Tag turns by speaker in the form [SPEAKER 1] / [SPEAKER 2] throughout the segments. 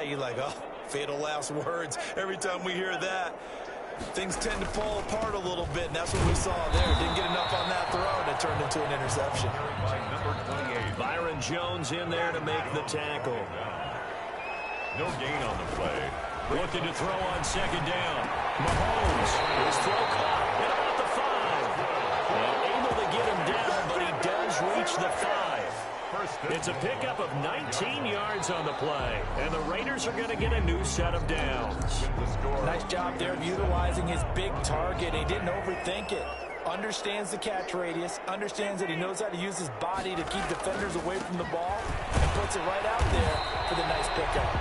[SPEAKER 1] you're like, oh, fatal last words every time we hear that. Things tend to fall apart a little bit, and that's what we saw there. Didn't get enough on that throw, and it turned into an interception.
[SPEAKER 2] Number 28.
[SPEAKER 3] Byron Jones in there to make the tackle.
[SPEAKER 2] No gain on the play.
[SPEAKER 3] Looking to throw on second down. Mahomes, his throw caught at about the 5. Well, able to get him down, but he does reach the 5. It's a pickup of 19 yards on the play, and the Raiders are going to get a new set of downs.
[SPEAKER 1] Nice job there of utilizing his big target. He didn't overthink it. Understands the catch radius, understands that he knows how to use his body to keep defenders away from the ball, and puts it right out there for the nice pickup.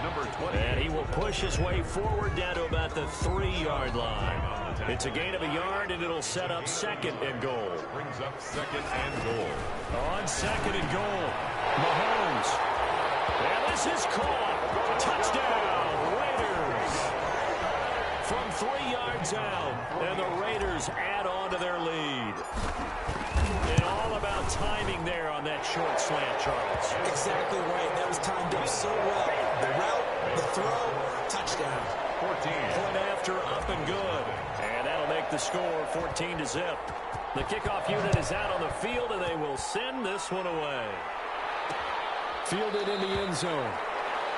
[SPEAKER 2] Number 20.
[SPEAKER 3] And he will push his way forward down to about the 3-yard line. It's a gain of a yard, and it'll set up second and goal.
[SPEAKER 2] Brings up second and goal.
[SPEAKER 3] On second and goal, Mahomes. And this is caught. Touchdown, Raiders. From 3 yards out, and the Raiders add on to their lead. And all about timing there on that short slant, Charles.
[SPEAKER 1] Exactly right. That was timed up so well. The route, the throw, touchdown.
[SPEAKER 2] 14.
[SPEAKER 3] Point after, up and good. And that'll make the score 14-0. The kickoff unit is out on the field, and they will send this one away. Fielded in the end zone.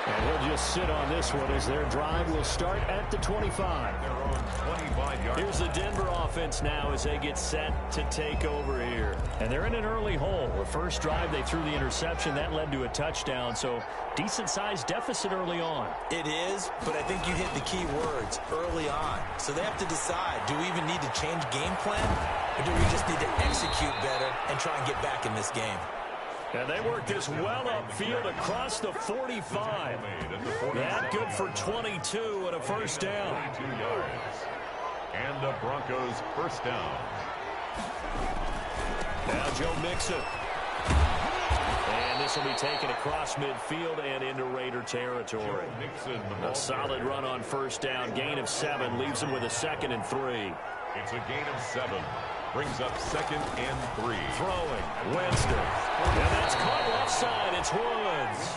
[SPEAKER 3] And he'll just sit on this one as their drive will start at the 25.
[SPEAKER 2] Their own 25-yard.
[SPEAKER 3] Here's the Denver offense now as they get set to take over here. And they're in an early hole. The first drive, they threw the interception. That led to a touchdown, so decent-sized deficit early on.
[SPEAKER 1] It is, but I think you hit the key words, early on. So they have to decide, do we even need to change game plan, or do we just need to execute better and try and get back in this game?
[SPEAKER 3] And they work this well upfield across the 45. That good for 22 and a first down.
[SPEAKER 2] 22 yards. And the Broncos first down.
[SPEAKER 3] Now Joe Mixon. And this will be taken across midfield and into Raider territory. A solid run on first down. Gain of 7 leaves him with a 2nd and 3.
[SPEAKER 2] It's a gain of 7. Brings up 2nd and 3.
[SPEAKER 3] Throwing, Winston. And that's caught left side. It's Woods.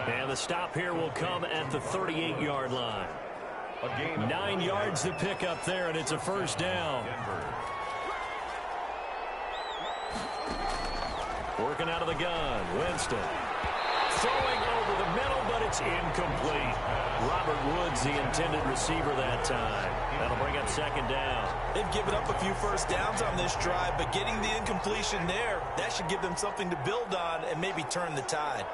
[SPEAKER 3] And the stop here will come at the 38-yard line. 9 yards to pick up there, and it's a first down. Working out of the gun, Winston. Throwing over the middle, but it's incomplete. Robert Woods, the intended receiver that time. That'll bring up 2nd down.
[SPEAKER 1] They've given up a few first downs on this drive, but getting the incompletion there, that should give them something to build on and maybe turn the tide.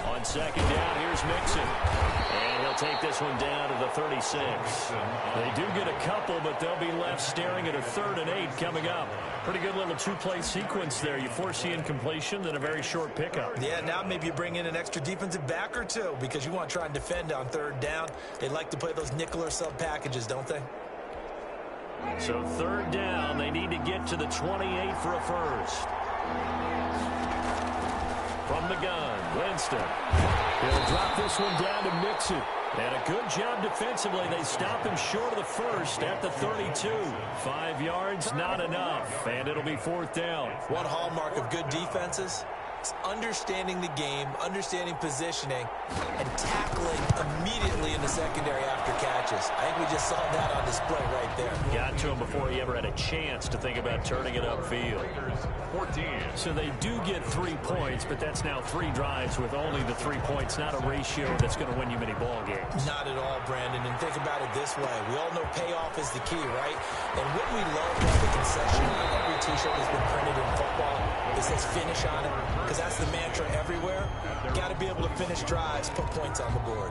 [SPEAKER 3] On 2nd down, here's Mixon. And he'll take this one down to the 36. They do get a couple, but they'll be left staring at a 3rd and 8 coming up. Pretty good little 2-play sequence there. You force the incompletion, then a very short pickup.
[SPEAKER 1] Yeah, now maybe you bring in an extra defensive back or two because you want to try and defend on 3rd down. They like to play those nickel or sub packages, don't they?
[SPEAKER 3] So 3rd down, they need to get to the 28 for a first. From the gun, Winston. He'll drop this one down to Mixon. And a good job defensively. They stop him short of the first at the 32. 5 yards, not enough. And it'll be 4th down.
[SPEAKER 1] One hallmark of good defenses is understanding the game, understanding positioning, and tackling immediately in the secondary after catches. I think we just saw that on display right there.
[SPEAKER 3] Got to him before he ever had a chance to think about turning it upfield.
[SPEAKER 2] 14.
[SPEAKER 3] So they do get 3 points, but that's now 3 drives with only the 3 points, not a ratio that's going to win you many ball games.
[SPEAKER 1] Not at all, Brandon, and think about it this way. We all know payoff is the key, right? And wouldn't we love to have the concession on every T-shirt that's been printed in football that says finish on it? Because that's the mantra everywhere. Got to be able to finish drives, put points on the board.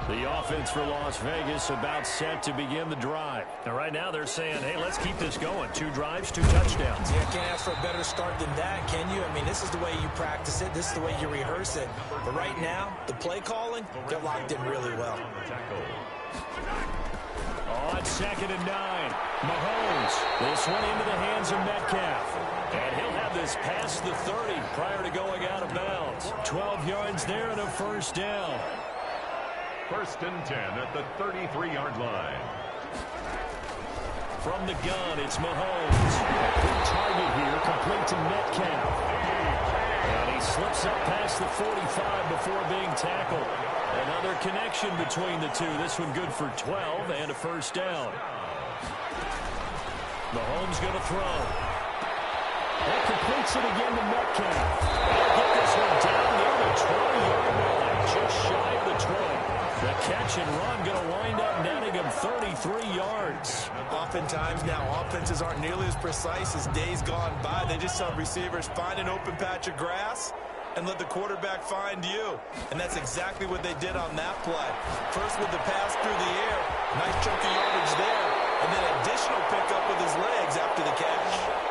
[SPEAKER 3] The offense for Las Vegas about set to begin the drive. And right now they're saying, hey, let's keep this going. 2 drives, 2 touchdowns.
[SPEAKER 1] Yeah, can't ask for a better start than that, can you? I mean, this is the way you practice it. This is the way you rehearse it. But right now, the play calling, they're locked in really well.
[SPEAKER 3] On 2nd and 9, Mahomes. This one into the hands of Metcalf. And he'll have this past the 30 prior to going out of bounds. 12 yards there and a first down.
[SPEAKER 2] 1st and 10 at the 33-yard line.
[SPEAKER 3] From the gun, it's Mahomes. Good target here, complete to Metcalf. And he he slips up past the 45 before being tackled. Another connection between the two. This one good for 12 and a first down. Mahomes going to throw. That completes it again to Metcalf. They'll get this one down near the 20-yard line, just shy of the 20. The catch and run going to wind up netting him 33 yards.
[SPEAKER 1] Oftentimes now, offenses aren't nearly as precise as days gone by. They just saw receivers find an open patch of grass and let the quarterback find you. And that's exactly what they did on that play. First with the pass through the air, nice chunk of yardage there, and then additional pickup with his legs after the catch.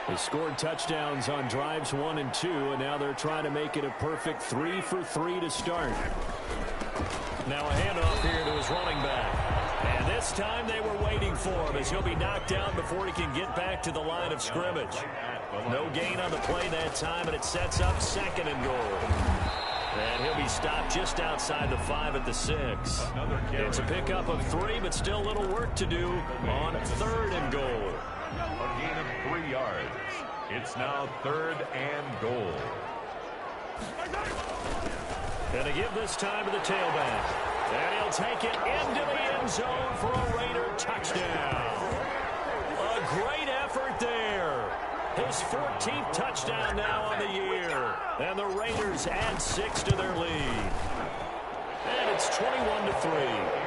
[SPEAKER 3] They scored touchdowns on drives 1 and 2, and now they're trying to make it a perfect 3 for 3 to start. Now a handoff here to his running back. And this time they were waiting for him as he'll be knocked down before he can get back to the line of scrimmage. No gain on the play that time, and it sets up 2nd and goal. And he'll be stopped just outside the 5 at the 6. It's a pickup of 3, but still a little work to do on 3rd and goal.
[SPEAKER 2] A gain of 3 yards. It's now 3rd and goal.
[SPEAKER 3] And to give this time to the tailback. And he'll take it into the end zone for a Raider touchdown. A great effort there. His 14th touchdown now on the year. And the Raiders add 6 to their lead. And it's 21-3.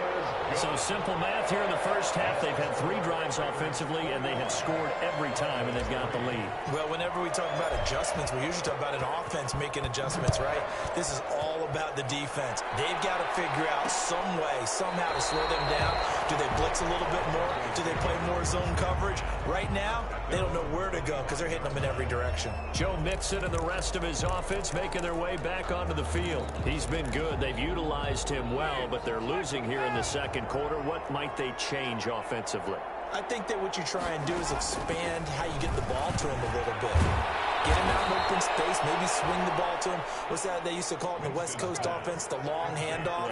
[SPEAKER 3] So simple math here in the first half. They've had 3 drives offensively, and they have scored every time, and they've got the lead.
[SPEAKER 1] Well, whenever we talk about adjustments, we usually talk about an offense making adjustments, right? This is all about the defense. They've got to figure out some way, somehow to slow them down. Do they blitz a little bit more? Do they play more zone coverage? Right now, they don't know where to go because they're hitting them in every direction.
[SPEAKER 3] Joe Mixon and the rest of his offense making their way back onto the field. He's been good. They've utilized him well, but they're losing here in the second quarter. What might they change offensively?
[SPEAKER 1] I think that what you try and do is expand how you get the ball to him a little bit. Get him out in open space, maybe swing the ball to him. What's that they used to call it in the West Coast offense, the long handoff?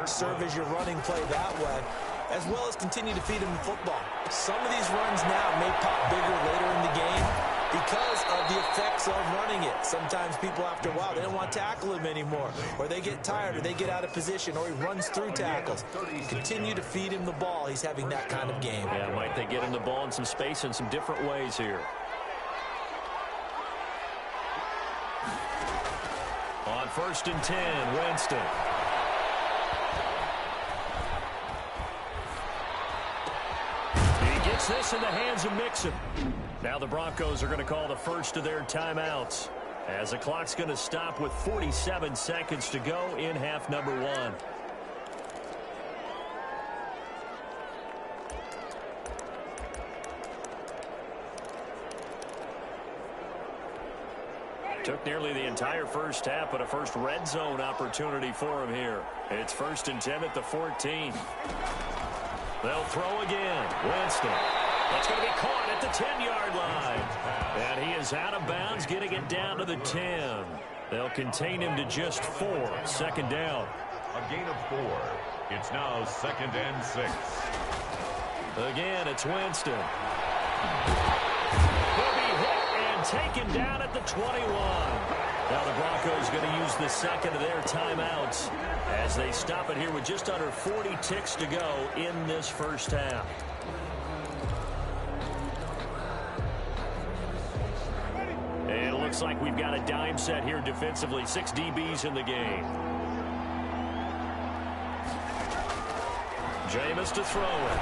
[SPEAKER 1] Serve as your running play that way, as well as continue to feed him the football. Some of these runs now may pop bigger later in the game because of the effects of running it. Sometimes people, after a while, they don't want to tackle him anymore, or they get tired, or they get out of position, or he runs through tackles. Continue to feed him the ball. He's having that kind of game.
[SPEAKER 3] Yeah, might they get him the ball in some space in some different ways here. On 1st and 10, Winston. He gets this in the hands of Mixon. Now the Broncos are going to call the first of their timeouts as the clock's going to stop with 47 seconds to go in half number 1. Took nearly the entire first half, but a first red zone opportunity for him here. It's 1st and 10 at the 14. They'll throw again. Winston. That's going to be caught at the 10-yard line. And he is out of bounds, getting it down to the 10. They'll contain him to just 4. 2nd down.
[SPEAKER 2] A gain of 4. It's now 2nd and 6.
[SPEAKER 3] Again, it's Winston. He'll be hit and taken down at the 21. Now the Broncos going to use the second of their timeouts as they stop it here with just under 40 ticks to go in this first half. And it looks like we've got a dime set here defensively. 6 DBs in the game. Jameis to throw it.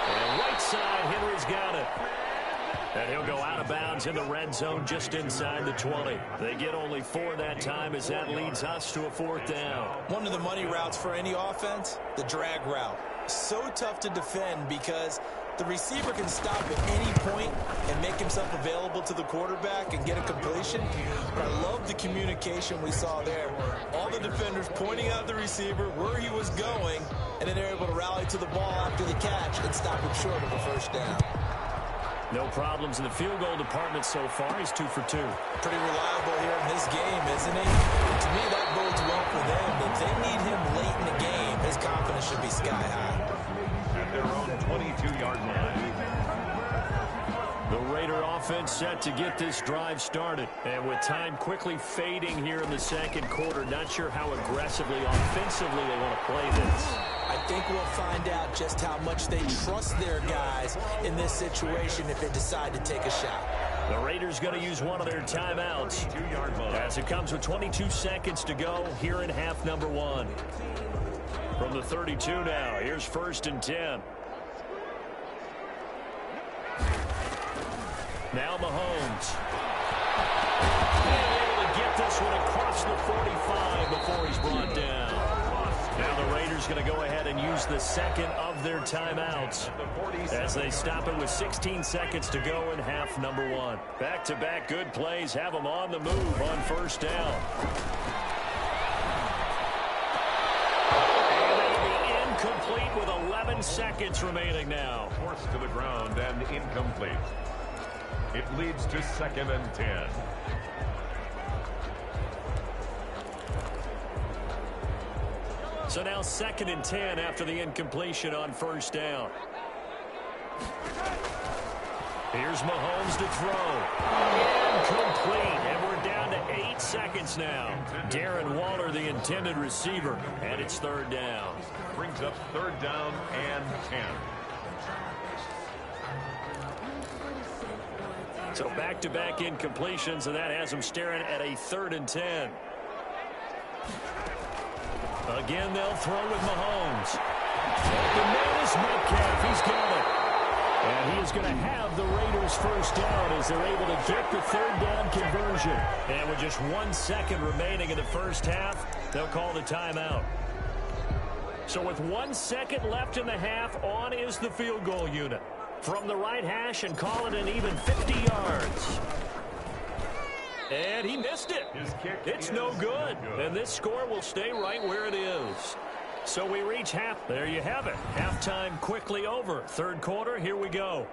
[SPEAKER 3] And right side, Henry's got it. And he'll go out of bounds in the red zone just inside the 20. They get only 4 that time as that leads us to a 4th down.
[SPEAKER 1] One of the money routes for any offense, the drag route. So tough to defend because the receiver can stop at any point and make himself available to the quarterback and get a completion. But I love the communication we saw there. All the defenders pointing out the receiver where he was going, and then they're able to rally to the ball after the catch and stop him short of a 1st down.
[SPEAKER 3] No problems in the field goal department so far. He's 2 for 2.
[SPEAKER 1] Pretty reliable here in this game, isn't he? And to me, that bodes well for them. If they need him late in the game, his confidence should be sky high.
[SPEAKER 2] their own 22-yard line.
[SPEAKER 3] The Raider offense set to get this drive started. And with time quickly fading here in the second quarter, not sure how aggressively, offensively they want to play this.
[SPEAKER 1] I think we'll find out just how much they trust their guys in this situation if they decide to take a shot.
[SPEAKER 3] The Raiders going to use one of their timeouts as it comes with 22 seconds to go here in half number one. From the 32 now, here's 1st and 10. Now Mahomes. And able to get this one across the 45 before he's brought down. Now the Raiders going to go ahead and use the second of their timeouts as they stop it with 16 seconds to go in half number one. Back-to-back good plays have them on the move on 1st down. And it'll be incomplete with 11 seconds remaining now.
[SPEAKER 2] Forced to the ground and incomplete. It leads to 2nd and 10.
[SPEAKER 3] So now 2nd and 10 after the incompletion on 1st down. Here's Mahomes to throw. Incomplete. And we're down to 8 seconds now. Darren Waller, the intended receiver. And it's 3rd down.
[SPEAKER 2] Brings up 3rd down and 10.
[SPEAKER 3] So back-to-back incompletions, and that has them staring at a 3rd and 10. Again, they'll throw with Mahomes. The man is Metcalf. He's got it. And he is going to have the Raiders 1st down as they're able to get the 3rd down conversion. And with just 1 second remaining in the first half, they'll call the timeout. So with 1 second left in the half, on is the field goal unit. From the right hash and call it an even 50 yards. And he missed it. It's no good. And this score will stay right where it is. So we reach half. There you have it. Halftime quickly over. 3rd quarter, here we go.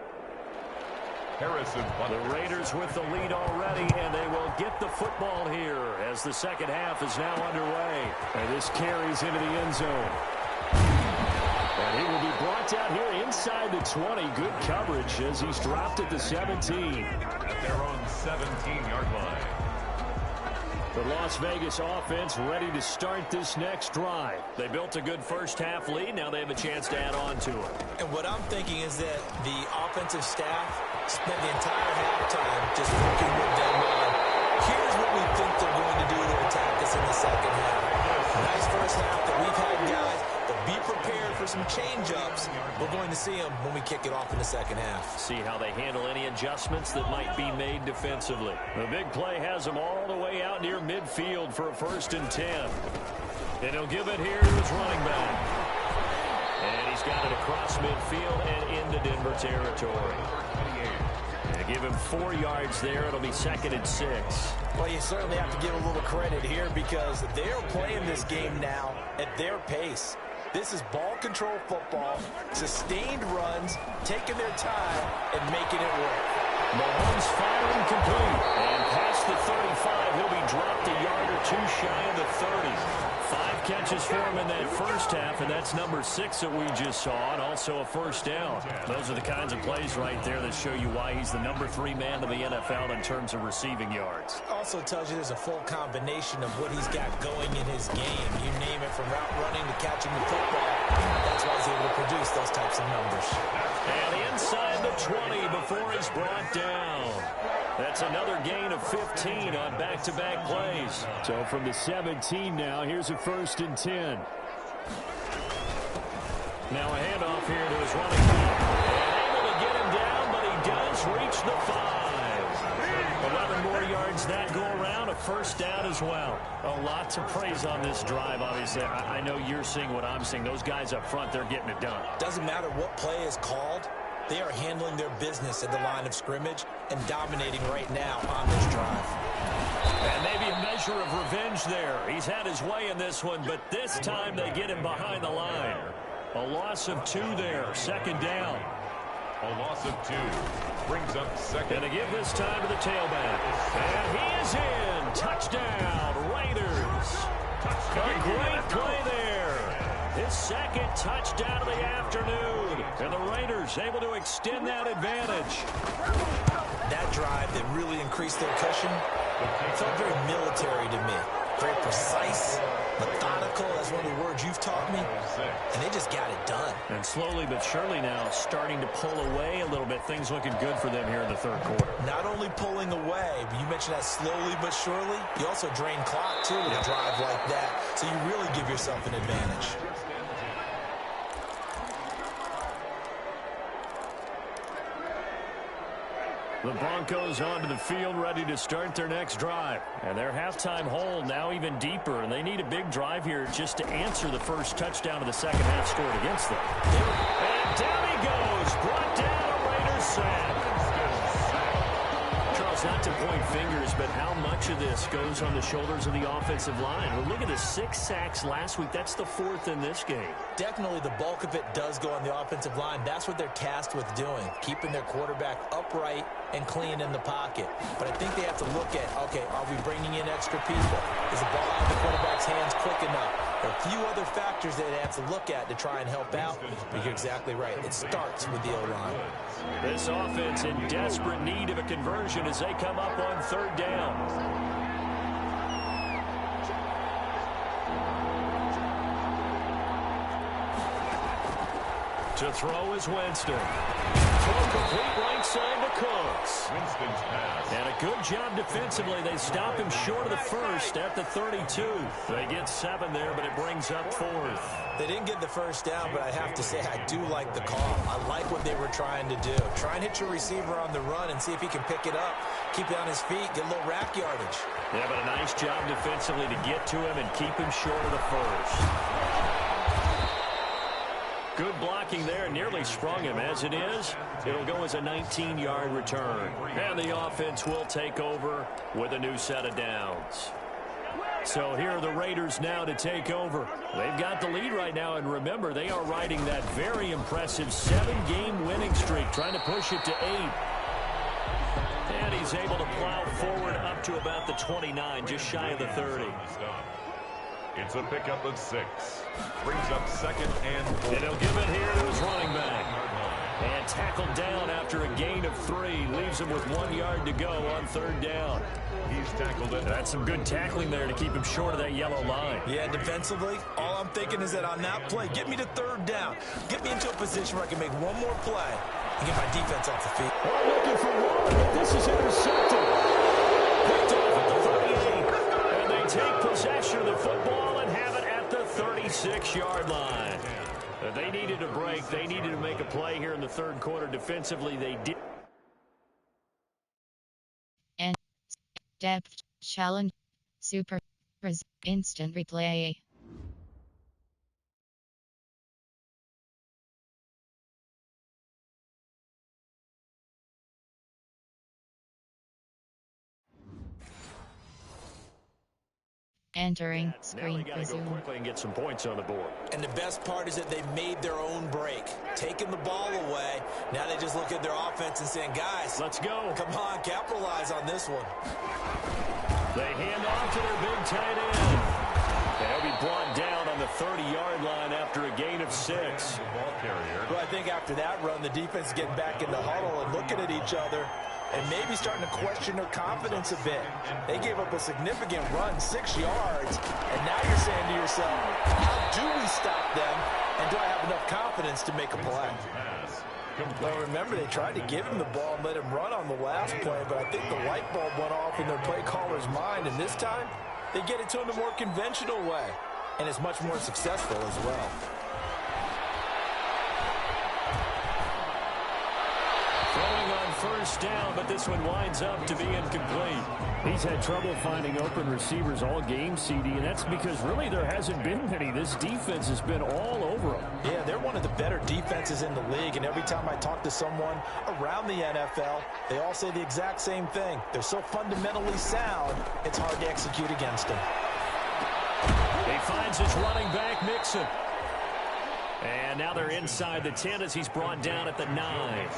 [SPEAKER 2] Harrison.
[SPEAKER 3] The Raiders with the lead already, and they will get the football here as the second half is now underway. And this carries into the end zone. And he will be brought down here inside the 20. Good coverage as he's dropped at the 17.
[SPEAKER 2] At their own 17-yard line.
[SPEAKER 3] The Las Vegas offense ready to start this next drive. They built a good first half lead. Now they have a chance to add on to it.
[SPEAKER 1] And what I'm thinking is that the offensive staff spent the entire halftime just working with them on, here's what we think they're going to do to attack us in the second half. Nice first half that we've had, guys, but be prepared for some change-ups. We're going to see them when we kick it off in the second half.
[SPEAKER 3] See how they handle any adjustments that might be made defensively. The big play has them all the way out near midfield for a 1st and 10. And he'll give it here to his running back. And he's got it across midfield and into Denver territory. They give him 4 yards there. It'll be 2nd and 6.
[SPEAKER 1] Well, you certainly have to give a little credit here because they're playing this game now at their pace. This is ball control football, sustained runs, taking their time, and making it work.
[SPEAKER 3] Mahomes firing complete. And past the 35, he'll be dropped a yard or 2 shy of the 30. 5 catches for him in that first half, and that's number 6 that we just saw, and also a 1st down. Those are the kinds of plays right there that show you why he's the number 3 man in the NFL in terms of receiving yards.
[SPEAKER 1] Also tells you there's a full combination of what he's got going in his game. You name it, from route running to catching the football. That's why he's able to produce those types of numbers.
[SPEAKER 3] And inside the 20 before he's brought down. That's another gain of 15 on back-to-back plays. So from the 17 now, here's a 1st and 10. Now a handoff here to his running back. And able to get him down, but he does reach the 5. 11 more yards that go around, a 1st down as well. A lot to praise on this drive, obviously. I know you're seeing what I'm seeing. Those guys up front, they're getting it done.
[SPEAKER 1] Doesn't matter what play is called. They are handling their business at the line of scrimmage and dominating right now on this drive.
[SPEAKER 3] And maybe a measure of revenge there. He's had his way in this one, but this time they get him behind the line. A loss of 2 there, 2nd down.
[SPEAKER 2] A loss of 2 brings up 2nd.
[SPEAKER 3] And to give this time to the tailback. And he is in. Touchdown, Raiders. A great play there. his second touchdown of the afternoon. And the Raiders able to extend that advantage.
[SPEAKER 1] That drive that really increased their cushion felt very military to me. Very precise, methodical. That's one of the words you've taught me. And they just got it done.
[SPEAKER 3] And slowly but surely now starting to pull away a little bit. Things looking good for them here in the third quarter.
[SPEAKER 1] Not only pulling away, but you mentioned that slowly but surely. You also drain clock, too, with a drive like that. So you really give yourself an advantage.
[SPEAKER 3] The Broncos onto the field ready to start their next drive. And their halftime hole now even deeper. And they need a big drive here just to answer the first touchdown of the second half scored against them. And down he goes. Brought down a Raiders sack. Charles, not to point fingers, but how much of this goes on the shoulders of the offensive line? Well, look at the 6 sacks last week. That's the 4th in this game.
[SPEAKER 1] Definitely the bulk of it does go on the offensive line. That's what they're tasked with doing, keeping their quarterback upright and clean in the pocket. But I think they have to look at, okay, are we bringing in extra people? Is the ball out of the quarterback's hands quick enough? There are a few other factors that they have to look at to try and help out. But you're exactly right. It starts with the O-line.
[SPEAKER 3] This offense in desperate need of a conversion as they come up on 3rd down. To throw is Winston. Throw complete right side to Cooks.
[SPEAKER 2] Winston's pass.
[SPEAKER 3] And a good job defensively. They stop him short of the first at the 32. They get 7 there, but it brings up 4th.
[SPEAKER 1] They didn't get the first down, but I have to say I do like the call. I like what they were trying to do. Try and hit your receiver on the run and see if he can pick it up. Keep it on his feet, get a little rack yardage.
[SPEAKER 3] Yeah, but a nice job defensively to get to him and keep him short of the first. Good blocking there, nearly sprung him. As it is, it'll go as a 19-yard return. And the offense will take over with a new set of downs. So here are the Raiders now to take over. They've got the lead right now, and remember, they are riding that very impressive 7-game winning streak, trying to push it to 8. And he's able to plow forward up to about the 29, just shy of the 30.
[SPEAKER 2] It's a pickup of 6. Brings up 2nd and 4.
[SPEAKER 3] And he'll give it here to his running back. And tackled down after a gain of 3. Leaves him with 1 yard to go on 3rd down.
[SPEAKER 2] He's tackled it.
[SPEAKER 3] That's some good tackling there to keep him short of that yellow line.
[SPEAKER 1] Yeah, defensively, all I'm thinking is that on that play, get me to 3rd down. Get me into a position where I can make one more play and get my defense off the field.
[SPEAKER 3] Oh, looking for one, but this is intercepted. Picked off at the 38. And they take possession of the football and have it at the 36-yard line. They needed a break. They needed to make a play here in the 3rd quarter. Defensively, they did.
[SPEAKER 4] And depth challenge super instant replay. Entering screen resume.
[SPEAKER 3] Go quickly and get some points on the board.
[SPEAKER 1] And the best part is that they made their own break. Taking the ball away. Now they just look at their offense and saying, guys,
[SPEAKER 3] let's go.
[SPEAKER 1] Come on, capitalize on this one.
[SPEAKER 3] They hand off to their big tight end. They'll be brought down on the 30-yard line after a gain of 6.
[SPEAKER 1] Well, I think after that run, the defense is getting back in the huddle and looking at each other and maybe starting to question their confidence a bit. They gave up a significant run, 6 yards, and now you're saying to yourself, how do we stop them, and do I have enough confidence to make a play? Well, remember, they tried to give him the ball and let him run on the last play, but I think the light bulb went off in their play caller's mind, and this time, they get it to him the more conventional way, and it's much more successful as well.
[SPEAKER 3] Throwing on 1st down, but this one winds up to be incomplete. He's had trouble finding open receivers all game, CD, and that's because really there hasn't been many. This defense has been all over them.
[SPEAKER 1] Yeah, they're one of the better defenses in the league, and every time I talk to someone around the NFL, they all say the exact same thing. They're so fundamentally sound, it's hard to execute against them.
[SPEAKER 3] He finds his running back, Mixon. And now they're inside the 10 as he's brought down at the 9.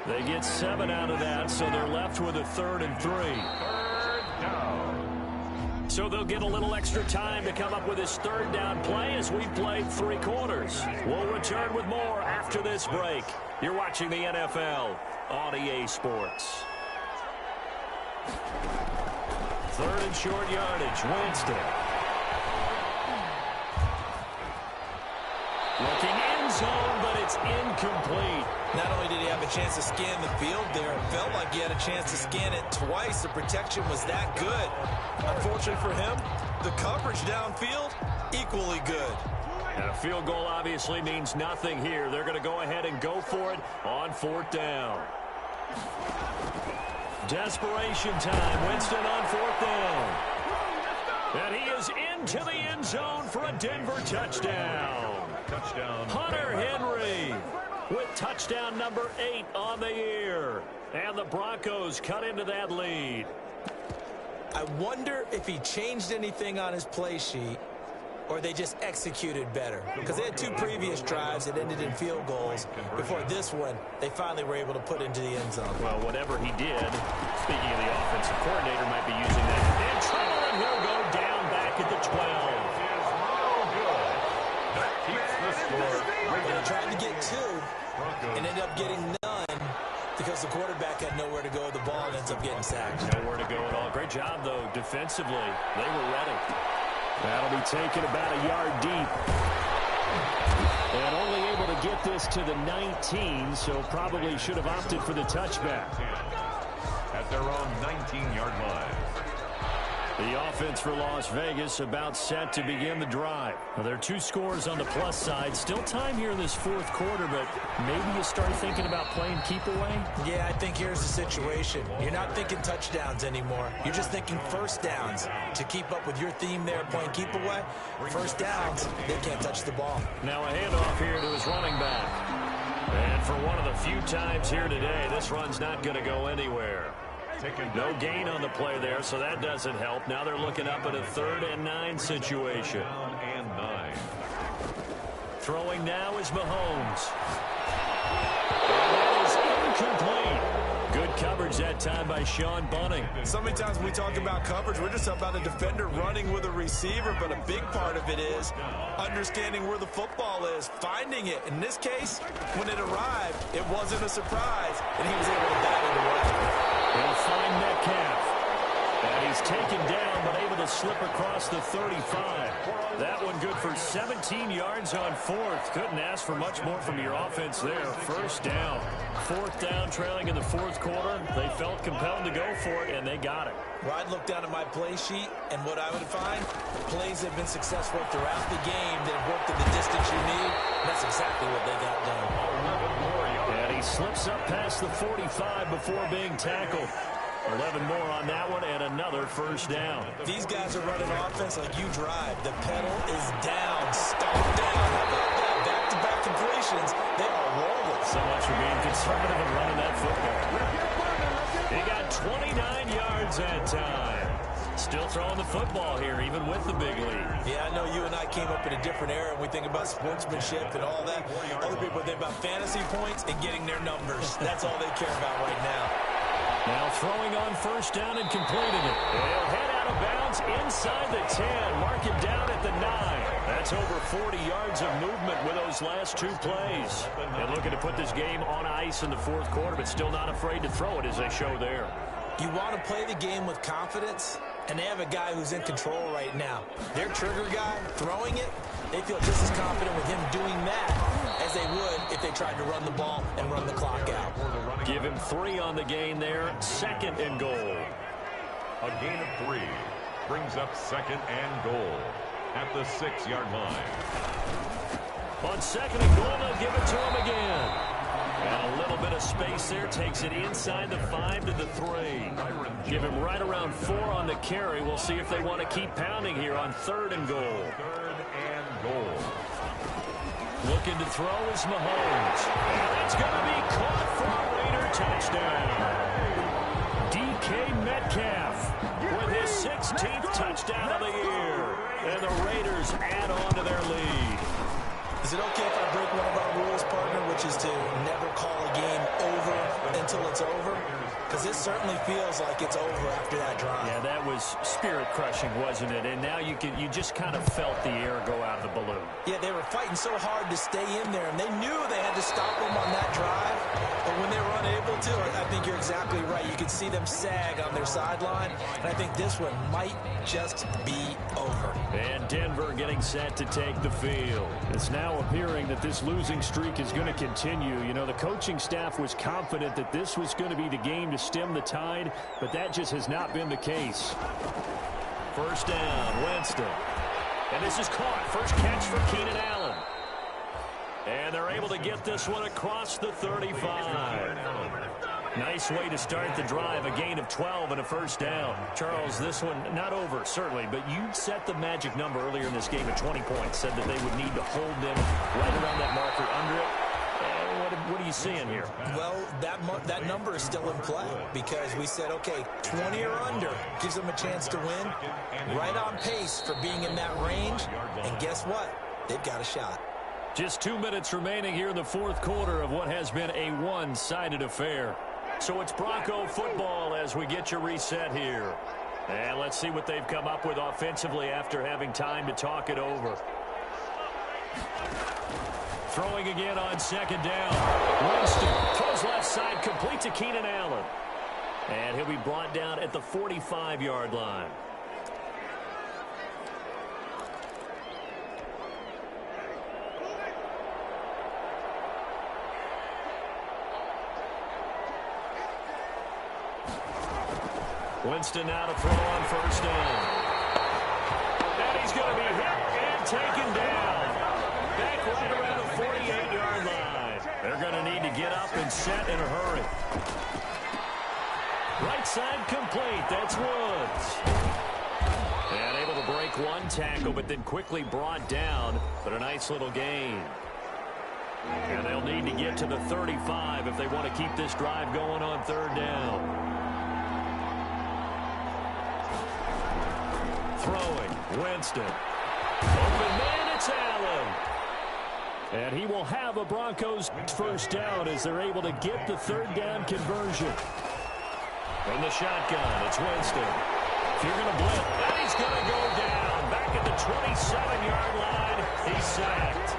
[SPEAKER 3] They get 7 out of that, so they're left with a 3rd and 3.
[SPEAKER 2] 3rd down.
[SPEAKER 3] So they'll get a little extra time to come up with his third down play as we've played 3 quarters. We'll return with more after this break. You're watching the NFL on EA Sports. 3rd and short yardage. Winston. Looking end zone, but it's incomplete.
[SPEAKER 1] Not only did he have a chance to scan the field there, it felt like he had a chance to scan it twice. The protection was that good. Unfortunately for him, the coverage downfield, equally good.
[SPEAKER 3] And a field goal obviously means nothing here. They're going to go ahead and go for it on 4th down. Desperation time. Winston on 4th down. And he is into the end zone for a Denver touchdown.
[SPEAKER 2] Touchdown.
[SPEAKER 3] Hunter Henry with touchdown number 8 on the year. And the Broncos cut into that lead.
[SPEAKER 1] I wonder if he changed anything on his play sheet or they just executed better. Because they had 2 previous drives that ended in field goals. Before this one, they finally were able to put into the end zone.
[SPEAKER 3] Well, whatever he did, speaking of the offensive coordinator, might be using that. And trouble, and he'll go down back at the 12.
[SPEAKER 1] They tried to get 2 and ended up getting none because the quarterback had nowhere to go with the ball and ends up getting sacked.
[SPEAKER 3] Nowhere to go at all. Great job, though, defensively. They were ready. That'll be taken about a yard deep. And only able to get this to the 19, so probably should have opted for the touchback.
[SPEAKER 2] At their own 19-yard line.
[SPEAKER 3] The offense for Las Vegas about set to begin the drive. Well, there are 2 scores on the plus side. Still time here in this 4th quarter, but maybe you start thinking about playing keep away?
[SPEAKER 1] Yeah, I think here's the situation. You're not thinking touchdowns anymore. You're just thinking first downs. To keep up with your theme there, playing keep away, first downs, they can't touch the ball.
[SPEAKER 3] Now a handoff here to his running back. And for one of the few times here today, this run's not going to go anywhere. No gain on the play there, so that doesn't help. Now they're looking up at a 3rd and 9 situation.
[SPEAKER 2] And 9.
[SPEAKER 3] Throwing now is Mahomes. And that is incomplete. Good coverage that time by Sean Bunting.
[SPEAKER 1] So many times when we talk about coverage, we're just talking about a defender running with a receiver, but a big part of it is understanding where the football is, finding it. In this case, when it arrived, it wasn't a surprise, and he was able to bat it away.
[SPEAKER 3] He'll find Metcalf. And he's taken down, but able to slip across the 35. That one good for 17 yards on 4th. Couldn't ask for much more from your offense there. First down. 4th down, trailing in the 4th quarter. They felt compelled to go for it, and they got it.
[SPEAKER 1] Well, I'd look down at my play sheet, and what I would find, plays have been successful throughout the game that have worked at the distance you need. And that's exactly what they got done.
[SPEAKER 3] And he slips up past the 45 before being tackled. 11 more on that one, and another first down.
[SPEAKER 1] These guys are running offense like you drive. The pedal is down, stomp down. How about that? Back-to-back completions. They are rolling.
[SPEAKER 3] So much for being conservative and running that football. He got 29 yards that time. Still throwing the football here, even with the big lead.
[SPEAKER 1] Yeah, I know you and I came up in a different era, and we think about sportsmanship and all that. Other people think about fantasy points and getting their numbers. That's all they care about right now.
[SPEAKER 3] Now throwing on first down and completing it. He'll head out of bounds inside the 10. Mark him down at the 9. That's over 40 yards of movement with those last 2 plays. And looking to put this game on ice in the 4th quarter, but still not afraid to throw it as they show there.
[SPEAKER 1] You want to play the game with confidence, and they have a guy who's in control right now. Their trigger guy throwing it, they feel just as confident with him doing that as they would if they tried to run the ball and run the clock out.
[SPEAKER 3] Give him 3 on the gain there. 2nd and goal.
[SPEAKER 2] A gain of 3 brings up 2nd and goal at the 6-yard line.
[SPEAKER 3] On 2nd and goal, they'll give it to him again. And a little bit of space there takes it inside the 5 to the 3. Give him right around 4 on the carry. We'll see if they want to keep pounding here on 3rd and goal.
[SPEAKER 2] 3rd and goal.
[SPEAKER 3] Looking to throw is Mahomes. And it's going to be caught for a Raider touchdown. DK Metcalf with his 16th touchdown of the year. And the Raiders add on to their lead.
[SPEAKER 1] Is it okay if I break one of our rules, partner, which is to never call a game over until it's over? because it certainly feels like it's over after that drive.
[SPEAKER 3] Yeah, that was spirit-crushing, wasn't it? And now you just kind of felt the air go out of the balloon.
[SPEAKER 1] Yeah, they were fighting so hard to stay in there, and they knew they had to stop them on that drive. But when they were unable to, I think you're exactly right. You could see them sag on their sideline, and I think this one might just be over.
[SPEAKER 3] And Denver getting set to take the field. It's now appearing that this losing streak is going to continue. You know, the coaching staff was confident that this was going to be the game to stem the tide, but that just has not been the case. First down, Winston. And this is caught. First catch for Keenan Allen. And they're able to get this one across the 35. Nice way to start the drive, a gain of 12 and a first down. Charles, this one not over, certainly, but you set the magic number earlier in this game at 20 points, said that they would need to hold them right around that marker under it. What are you seeing here?
[SPEAKER 1] Well, that number is still in play because we said, okay, 20 or under gives them a chance to win. Right on pace for being in that range, and guess what? They've got a shot.
[SPEAKER 3] Just 2 minutes remaining here in the fourth quarter of what has been a one-sided affair. So it's Bronco football as we get your reset here. And let's see what they've come up with offensively after having time to talk it over. Throwing again on second down. Winston throws left side, complete to Keenan Allen. And he'll be brought down at the 45-yard line. Winston now to throw on first down. And he's going to be hit and taken down. Back right around the 48-yard line. They're going to need to get up and set in a hurry. Right side complete. That's Woods. And able to break one tackle, but then quickly brought down. But a nice little gain. And they'll need to get to the 35 if they want to keep this drive going on third down. Throwing, Winston. Open man, it's Allen. And he will have a Broncos first down as they're able to get the third down conversion. From the shotgun, it's Winston. If you're going to blitz, and he's going to go down. Back at the 27-yard line, he's sacked.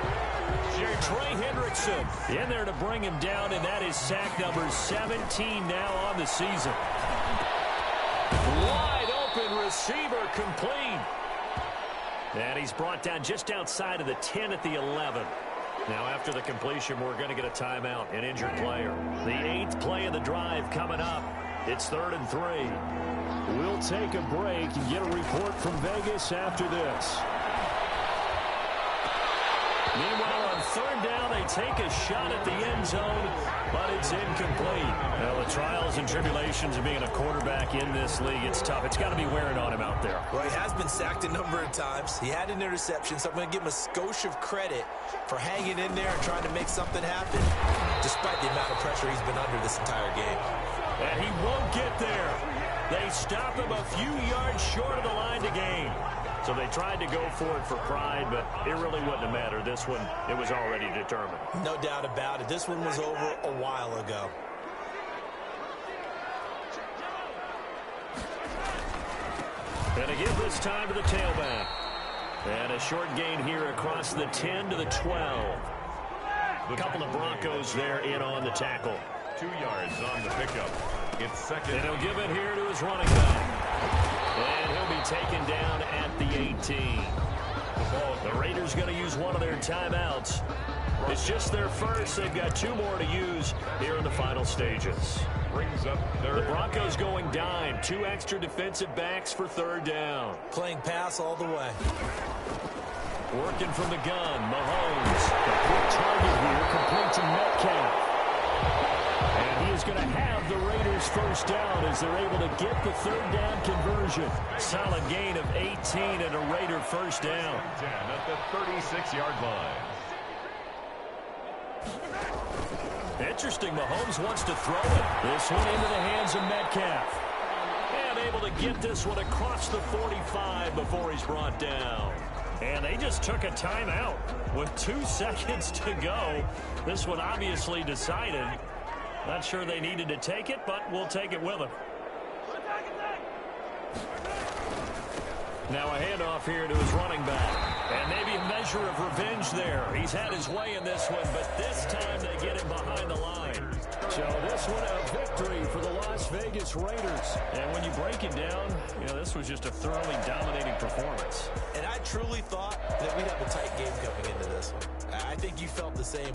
[SPEAKER 3] Trey Hendrickson in there to bring him down, and that is sack number 17 now on the season. Wide open receiver complete. And he's brought down just outside of the 10 at the 11. Now after the completion, we're going to get a timeout, an injured player. The 8th play of the drive coming up. It's 3rd and 3. We'll take a break and get a report from Vegas after this. Meanwhile, on third down, they take a shot at the end zone, but it's incomplete. Well, the trials and tribulations of being a quarterback in this league, it's tough. It's got to be wearing on him out there.
[SPEAKER 1] Well, he has been sacked a number of times. He had an interception, so I'm going to give him a skosh of credit for hanging in there and trying to make something happen, despite the amount of pressure he's been under this entire game.
[SPEAKER 3] And he won't get there. They stop him a few yards short of the line to gain. So they tried to go for it for pride, but it really wouldn't have mattered. This one, it was already determined.
[SPEAKER 1] No doubt about it. This one was over a while ago.
[SPEAKER 3] And to give this time to the tailback. And a short gain here across the 10 to the 12. A couple of Broncos there in on the tackle.
[SPEAKER 2] 2 yards on the pickup. It's second.
[SPEAKER 3] And he'll give it here to his running back. And he'll be taken down at the 18. The Raiders going to use one of their timeouts. It's just their first. They've got 2 more to use here in the final stages.
[SPEAKER 2] Brings up third.
[SPEAKER 3] The Broncos going dime. 2 extra defensive backs for third down.
[SPEAKER 1] Playing pass all the way.
[SPEAKER 3] Working from the gun, Mahomes. A quick target here, complete to Metcalf. And he is going to have the Raiders first down as they're able to get the third down conversion. Solid gain of 18 and a Raider first down.
[SPEAKER 2] 10 at the 36-yard line.
[SPEAKER 3] Interesting, Mahomes wants to throw it. This one into the hands of Metcalf. And able to get this one across the 45 before he's brought down. And they just took a timeout with 2 seconds to go. This one obviously decided. Not sure they needed to take it, but we'll take it with them. Now a handoff here to his running back. And maybe a measure of revenge there. He's had his way in this one, but this time they get him behind the line. So this one a victory for the Las Vegas Raiders. And when you break it down, this was just a thoroughly dominating performance.
[SPEAKER 1] And I truly thought that we'd have a tight game coming into this one. I think you felt the same